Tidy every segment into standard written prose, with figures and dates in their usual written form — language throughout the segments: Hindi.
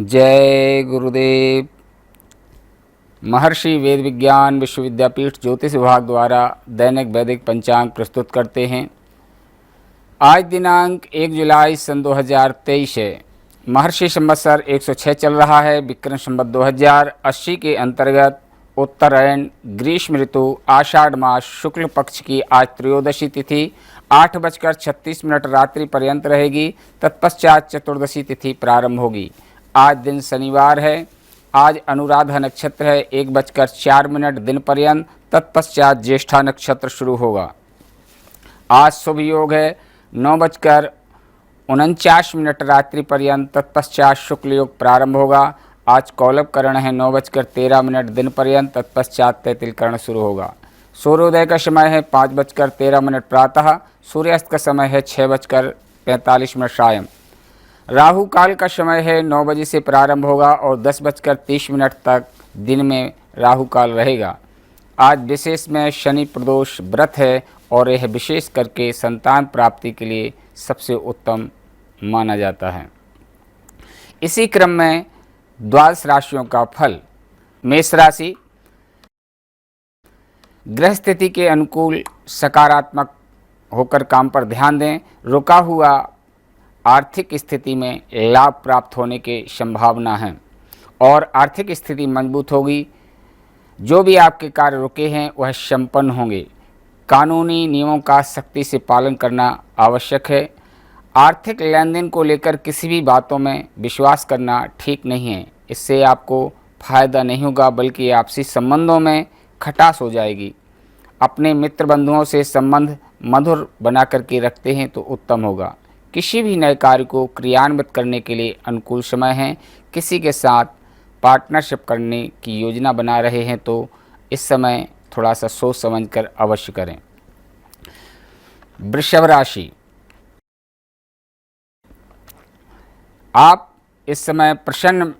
जय गुरुदेव। महर्षि वेद विज्ञान विश्वविद्यापीठ ज्योतिष विभाग द्वारा दैनिक वैदिक पंचांग प्रस्तुत करते हैं। आज दिनांक 1 जुलाई सन 2023 है। महर्षि संवत्सर 106 चल रहा है। विक्रम संवत 2080 के अंतर्गत उत्तरायण ग्रीष्म ऋतु आषाढ़ मास शुक्ल पक्ष की आज त्रयोदशी तिथि 8:36 रात्रि पर्यंत रहेगी। तत्पश्चात चतुर्दशी तिथि प्रारंभ होगी। आज दिन शनिवार है। आज अनुराधा नक्षत्र है 1:04 दिन पर्यंत। तत्पश्चात ज्येष्ठा नक्षत्र शुरू होगा। आज शुभ योग है 9:49 रात्रि पर्यंत। तत्पश्चात शुक्ल योग प्रारंभ होगा। आज कौलभ करण है 9:13 दिन पर्यंत। तत्पश्चात तैतिल करण शुरू होगा। सूर्योदय का समय है 5:13 प्रातः। सूर्यास्त का समय है 6:45 सायं। राहु काल का समय है 9 बजे से प्रारंभ होगा और 10:30 तक दिन में राहु काल रहेगा। आज विशेष में शनि प्रदोष व्रत है और यह विशेष करके संतान प्राप्ति के लिए सबसे उत्तम माना जाता है। इसी क्रम में द्वादश राशियों का फल। मेष राशि, ग्रह स्थिति के अनुकूल सकारात्मक होकर काम पर ध्यान दें। रुका हुआ आर्थिक स्थिति में लाभ प्राप्त होने की संभावना है और आर्थिक स्थिति मजबूत होगी। जो भी आपके कार्य रुके हैं वह संपन्न होंगे। कानूनी नियमों का सख्ती से पालन करना आवश्यक है। आर्थिक लेन देन को लेकर किसी भी बातों में विश्वास करना ठीक नहीं है। इससे आपको फायदा नहीं होगा बल्कि आपसी संबंधों में खटास हो जाएगी। अपने मित्र बंधुओं से संबंध मधुर बना करके रखते हैं तो उत्तम होगा। किसी भी नए कार्य को क्रियान्वित करने के लिए अनुकूल समय है। किसी के साथ पार्टनरशिप करने की योजना बना रहे हैं तो इस समय थोड़ा सा सोच समझकर अवश्य करें। वृषभ राशि, आप इस समय प्रसन्न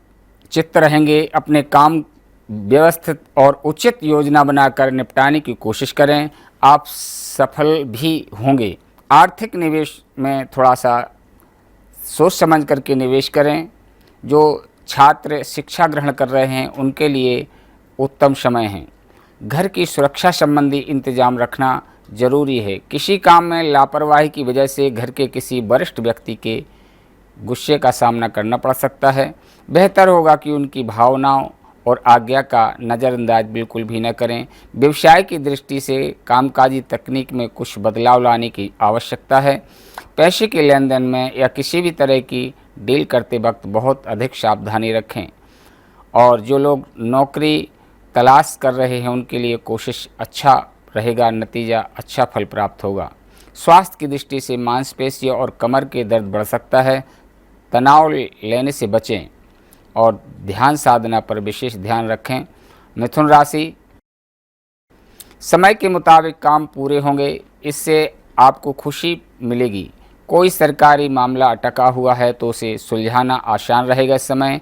चित्त रहेंगे। अपने काम व्यवस्थित और उचित योजना बनाकर निपटाने की कोशिश करें। आप सफल भी होंगे। आर्थिक निवेश में थोड़ा सा सोच समझ करके निवेश करें। जो छात्र शिक्षा ग्रहण कर रहे हैं उनके लिए उत्तम समय है। घर की सुरक्षा संबंधी इंतजाम रखना जरूरी है। किसी काम में लापरवाही की वजह से घर के किसी वरिष्ठ व्यक्ति के गुस्से का सामना करना पड़ सकता है। बेहतर होगा कि उनकी भावनाओं और आज्ञा का नज़रअंदाज बिल्कुल भी न करें। व्यवसाय की दृष्टि से कामकाजी तकनीक में कुछ बदलाव लाने की आवश्यकता है। पैसे के लेन देन में या किसी भी तरह की डील करते वक्त बहुत अधिक सावधानी रखें। और जो लोग नौकरी तलाश कर रहे हैं उनके लिए कोशिश अच्छा रहेगा, नतीजा अच्छा फल प्राप्त होगा। स्वास्थ्य की दृष्टि से मांसपेशियों और कमर के दर्द बढ़ सकता है। तनाव लेने से बचें और ध्यान साधना पर विशेष ध्यान रखें। मिथुन राशि, समय के मुताबिक काम पूरे होंगे। इससे आपको खुशी मिलेगी। कोई सरकारी मामला अटका हुआ है तो उसे सुलझाना आसान रहेगा। इस समय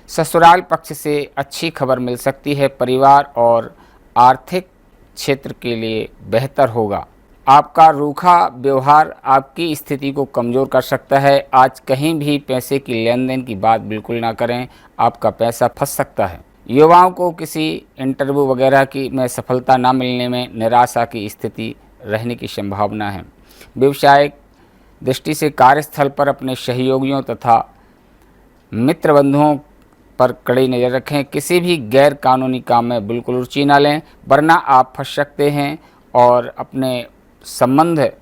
ससुराल पक्ष से अच्छी खबर मिल सकती है। परिवार और आर्थिक क्षेत्र के लिए बेहतर होगा। आपका रूखा व्यवहार आपकी स्थिति को कमज़ोर कर सकता है। आज कहीं भी पैसे की लेन देन की बात बिल्कुल ना करें, आपका पैसा फंस सकता है। युवाओं को किसी इंटरव्यू वगैरह की में सफलता ना मिलने में निराशा की स्थिति रहने की संभावना है। व्यवसायिक दृष्टि से कार्यस्थल पर अपने सहयोगियों तथा मित्र बंधुओं पर कड़ी नज़र रखें। किसी भी गैर कानूनी काम में बिल्कुल रुचि ना लें वरना आप फंस सकते हैं और अपने संबंध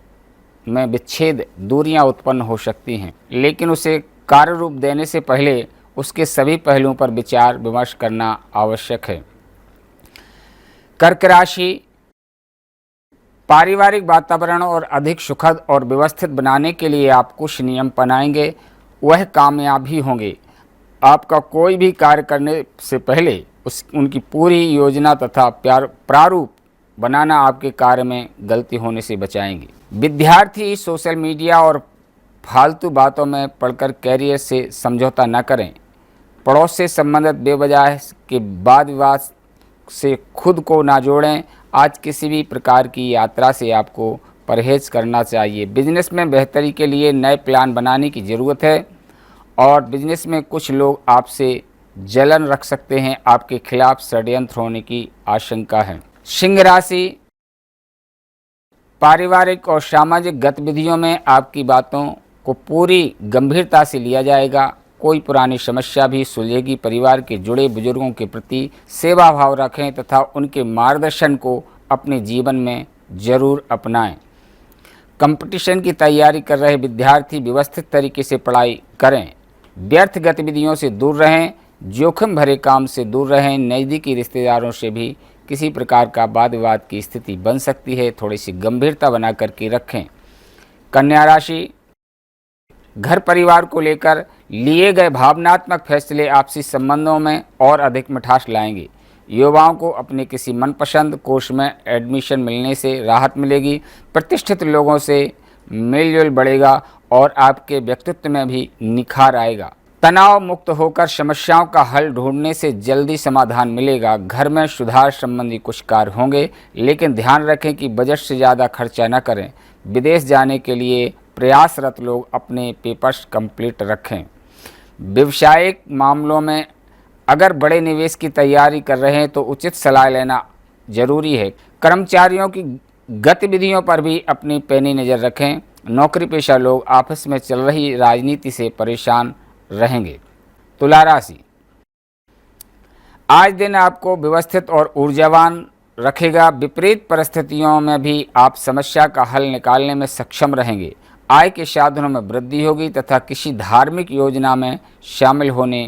में विच्छेद दूरियां उत्पन्न हो सकती हैं। लेकिन उसे कार्य रूप देने से पहले उसके सभी पहलुओं पर विचार विमर्श करना आवश्यक है। कर्क राशि, पारिवारिक वातावरण और अधिक सुखद और व्यवस्थित बनाने के लिए आप कुछ नियम अपनाएंगे, वह कामयाब भी होंगे। आपका कोई भी कार्य करने से पहले उनकी पूरी योजना तथा प्रारूप बनाना आपके कार्य में गलती होने से बचाएंगे। विद्यार्थी सोशल मीडिया और फालतू बातों में पढ़कर कैरियर से समझौता न करें। पड़ोस से संबंधित बेवजह के वाद विवाद से खुद को ना जोड़ें। आज किसी भी प्रकार की यात्रा से आपको परहेज करना चाहिए। बिजनेस में बेहतरी के लिए नए प्लान बनाने की ज़रूरत है और बिजनेस में कुछ लोग आपसे जलन रख सकते हैं, आपके खिलाफ षड्यंत्र होने की आशंका है। सिंह राशि, पारिवारिक और सामाजिक गतिविधियों में आपकी बातों को पूरी गंभीरता से लिया जाएगा। कोई पुरानी समस्या भी सुलझेगी। परिवार के जुड़े बुजुर्गों के प्रति सेवा भाव रखें तथा उनके मार्गदर्शन को अपने जीवन में जरूर अपनाएं। कंपटीशन की तैयारी कर रहे विद्यार्थी व्यवस्थित तरीके से पढ़ाई करें। व्यर्थ गतिविधियों से दूर रहें, जोखिम भरे काम से दूर रहें। नज़दीकी रिश्तेदारों से भी किसी प्रकार का वाद विवाद की स्थिति बन सकती है, थोड़ी सी गंभीरता बना करके रखें। कन्या राशि, घर परिवार को लेकर लिए गए भावनात्मक फैसले आपसी संबंधों में और अधिक मिठास लाएंगे। युवाओं को अपने किसी मनपसंद कोर्स में एडमिशन मिलने से राहत मिलेगी। प्रतिष्ठित लोगों से मेलजोल बढ़ेगा और आपके व्यक्तित्व में भी निखार आएगा। तनाव मुक्त होकर समस्याओं का हल ढूंढने से जल्दी समाधान मिलेगा। घर में सुधार संबंधी कुछ कार्य होंगे, लेकिन ध्यान रखें कि बजट से ज़्यादा खर्चा न करें। विदेश जाने के लिए प्रयासरत लोग अपने पेपर्स कंप्लीट रखें। व्यवसायिक मामलों में अगर बड़े निवेश की तैयारी कर रहे हैं तो उचित सलाह लेना जरूरी है। कर्मचारियों की गतिविधियों पर भी अपनी पैनी नज़र रखें। नौकरी पेशा लोग आपस में चल रही राजनीति से परेशान रहेंगे। तुला राशि, आज दिन आपको व्यवस्थित और ऊर्जावान रखेगा। विपरीत परिस्थितियों में भी आप समस्या का हल निकालने में सक्षम रहेंगे। आय के साधनों में वृद्धि होगी तथा किसी धार्मिक योजना में शामिल होने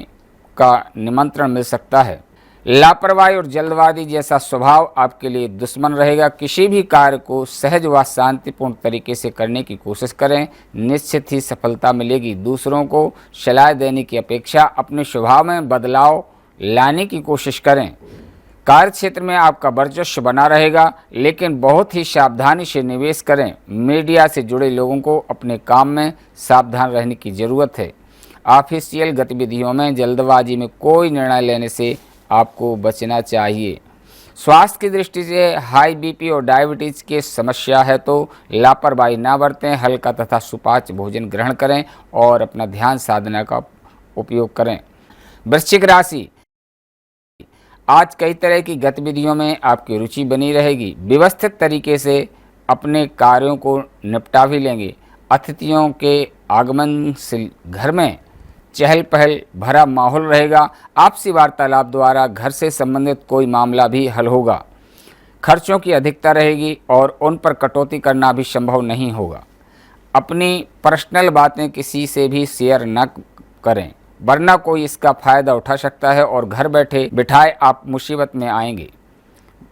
का निमंत्रण मिल सकता है। लापरवाही और जल्दबाजी जैसा स्वभाव आपके लिए दुश्मन रहेगा। किसी भी कार्य को सहज व शांतिपूर्ण तरीके से करने की कोशिश करें, निश्चित ही सफलता मिलेगी। दूसरों को सलाह देने की अपेक्षा अपने स्वभाव में बदलाव लाने की कोशिश करें। कार्य क्षेत्र में आपका वर्चस्व बना रहेगा, लेकिन बहुत ही सावधानी से निवेश करें। मीडिया से जुड़े लोगों को अपने काम में सावधान रहने की ज़रूरत है। ऑफिशियल गतिविधियों में जल्दबाजी में कोई निर्णय लेने से आपको बचना चाहिए। स्वास्थ्य की दृष्टि से हाई बीपी और डायबिटीज़ की समस्या है तो लापरवाही ना बरतें। हल्का तथा सुपाच्य भोजन ग्रहण करें और अपना ध्यान साधना का उपयोग करें। वृश्चिक राशि, आज कई तरह की गतिविधियों में आपकी रुचि बनी रहेगी। व्यवस्थित तरीके से अपने कार्यों को निपटा भी लेंगे। अतिथियों के आगमन से घर में चहल पहल भरा माहौल रहेगा। आपसी वार्तालाप द्वारा घर से संबंधित कोई मामला भी हल होगा। खर्चों की अधिकता रहेगी और उन पर कटौती करना भी संभव नहीं होगा। अपनी पर्सनल बातें किसी से भी शेयर न करें, वरना कोई इसका फायदा उठा सकता है और घर बैठे बिठाए आप मुसीबत में आएंगे।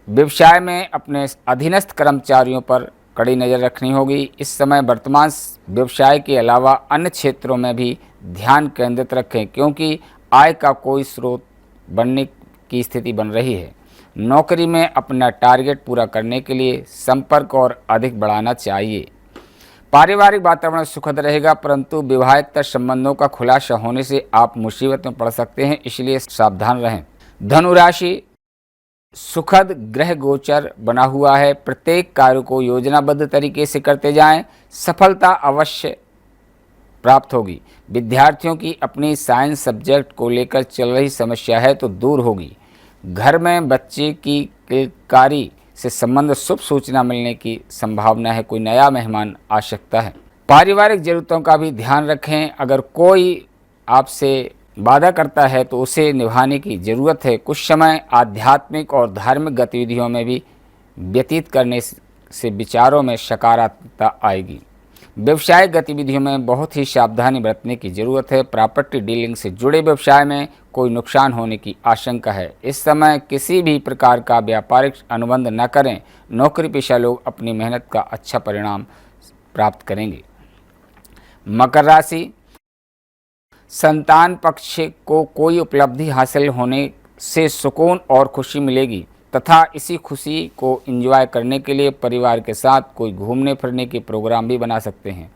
व्यवसाय में अपने अधीनस्थ कर्मचारियों पर कड़ी नज़र रखनी होगी। इस समय वर्तमान व्यवसाय के अलावा अन्य क्षेत्रों में भी ध्यान केंद्रित रखें, क्योंकि आय का कोई स्रोत बनने की स्थिति बन रही है। नौकरी में अपना टारगेट पूरा करने के लिए संपर्क और अधिक बढ़ाना चाहिए। पारिवारिक वातावरण सुखद रहेगा, परंतु विवाहेतर संबंधों का खुलासा होने से आप मुसीबत में पड़ सकते हैं, इसलिए सावधान रहें। धनु राशि, सुखद ग्रह गोचर बना हुआ है। प्रत्येक कार्य को योजनाबद्ध तरीके से करते जाएं, सफलता अवश्य प्राप्त होगी। विद्यार्थियों की अपनी साइंस सब्जेक्ट को लेकर चल रही समस्या है तो दूर होगी। घर में बच्चे की किलकारी से संबंध शुभ सूचना मिलने की संभावना है। कोई नया मेहमान आ सकता है। पारिवारिक जरूरतों का भी ध्यान रखें। अगर कोई आपसे वादा करता है तो उसे निभाने की ज़रूरत है। कुछ समय आध्यात्मिक और धार्मिक गतिविधियों में भी व्यतीत करने से विचारों में सकारात्मकता आएगी। व्यवसायिक गतिविधियों में बहुत ही सावधानी बरतने की ज़रूरत है। प्रॉपर्टी डीलिंग से जुड़े व्यवसाय में कोई नुकसान होने की आशंका है। इस समय किसी भी प्रकार का व्यापारिक अनुबंध न करें। नौकरी पेशा लोग अपनी मेहनत का अच्छा परिणाम प्राप्त करेंगे। मकर राशि, संतान पक्ष को कोई उपलब्धि हासिल होने से सुकून और खुशी मिलेगी तथा इसी खुशी को एंजॉय करने के लिए परिवार के साथ कोई घूमने फिरने के प्रोग्राम भी बना सकते हैं।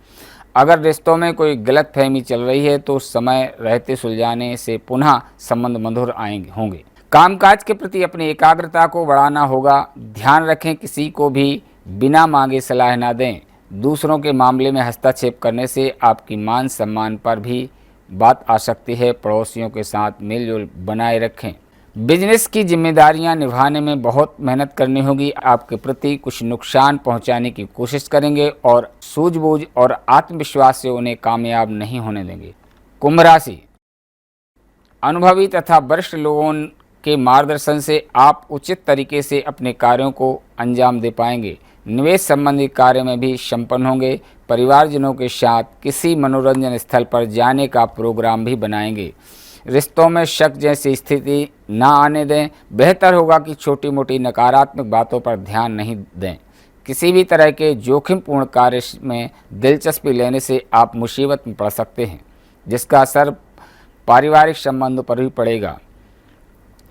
अगर रिश्तों में कोई गलतफहमी चल रही है तो समय रहते सुलझाने से पुनः संबंध मधुर होंगे। कामकाज के प्रति अपनी एकाग्रता को बढ़ाना होगा। ध्यान रखें, किसी को भी बिना मांगे सलाह न दें। दूसरों के मामले में हस्तक्षेप करने से आपकी मान सम्मान पर भी बात आ सकती है। पड़ोसियों के साथ मेलजोल बनाए रखें। बिजनेस की जिम्मेदारियां निभाने में बहुत मेहनत करनी होगी। आपके प्रति कुछ नुकसान पहुंचाने की कोशिश करेंगे और सूझबूझ और आत्मविश्वास से उन्हें कामयाब नहीं होने देंगे। कुंभ राशि, अनुभवी तथा वरिष्ठ लोगों के मार्गदर्शन से आप उचित तरीके से अपने कार्यों को अंजाम दे पाएंगे। निवेश संबंधी कार्य में भी संपन्न होंगे। परिवारजनों के साथ किसी मनोरंजन स्थल पर जाने का प्रोग्राम भी बनाएंगे। रिश्तों में शक जैसी स्थिति ना आने दें। बेहतर होगा कि छोटी मोटी नकारात्मक बातों पर ध्यान नहीं दें। किसी भी तरह के जोखिमपूर्ण कार्य में दिलचस्पी लेने से आप मुसीबत में पड़ सकते हैं, जिसका असर पारिवारिक संबंधों पर भी पड़ेगा।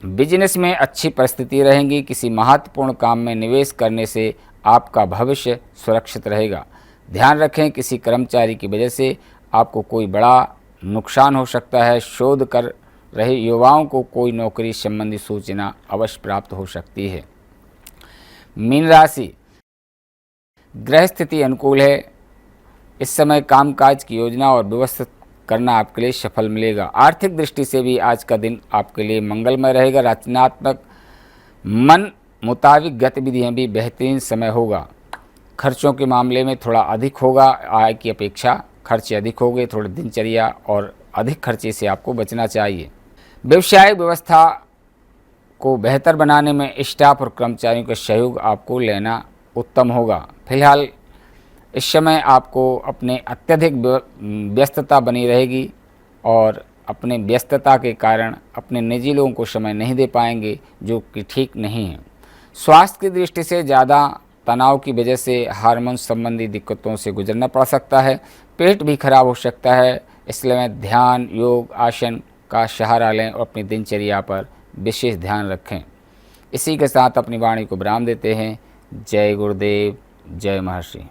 बिजनेस में अच्छी परिस्थिति रहेंगी। किसी महत्वपूर्ण काम में निवेश करने से आपका भविष्य सुरक्षित रहेगा। ध्यान रखें, किसी कर्मचारी की वजह से आपको कोई बड़ा नुकसान हो सकता है। शोध कर रहे युवाओं को कोई नौकरी संबंधी सूचना अवश्य प्राप्त हो सकती है। मीन राशि, ग्रह स्थिति अनुकूल है। इस समय कामकाज की योजना और व्यवस्थित करना आपके लिए सफल मिलेगा। आर्थिक दृष्टि से भी आज का दिन आपके लिए मंगलमय रहेगा। रचनात्मक मन मुताबिक गतिविधियां भी बेहतरीन समय होगा। खर्चों के मामले में थोड़ा अधिक होगा, आय की अपेक्षा खर्चे अधिक होंगे। थोड़ी दिनचर्या और अधिक खर्चे से आपको बचना चाहिए। व्यवसायिक व्यवस्था को बेहतर बनाने में स्टाफ और कर्मचारियों का सहयोग आपको लेना उत्तम होगा। फिलहाल इस समय आपको अपने अत्यधिक व्यस्तता बनी रहेगी और अपने व्यस्तता के कारण अपने निजी लोगों को समय नहीं दे पाएंगे, जो कि ठीक नहीं है। स्वास्थ्य की दृष्टि से ज़्यादा तनाव की वजह से हार्मोन संबंधी दिक्कतों से गुजरना पड़ सकता है। पेट भी खराब हो सकता है। इसलिए ध्यान, योग, आसन का सहारा लें और अपनी दिनचर्या पर विशेष ध्यान रखें। इसी के साथ अपनी वाणी को विराम देते हैं। जय गुरुदेव, जय महर्षि।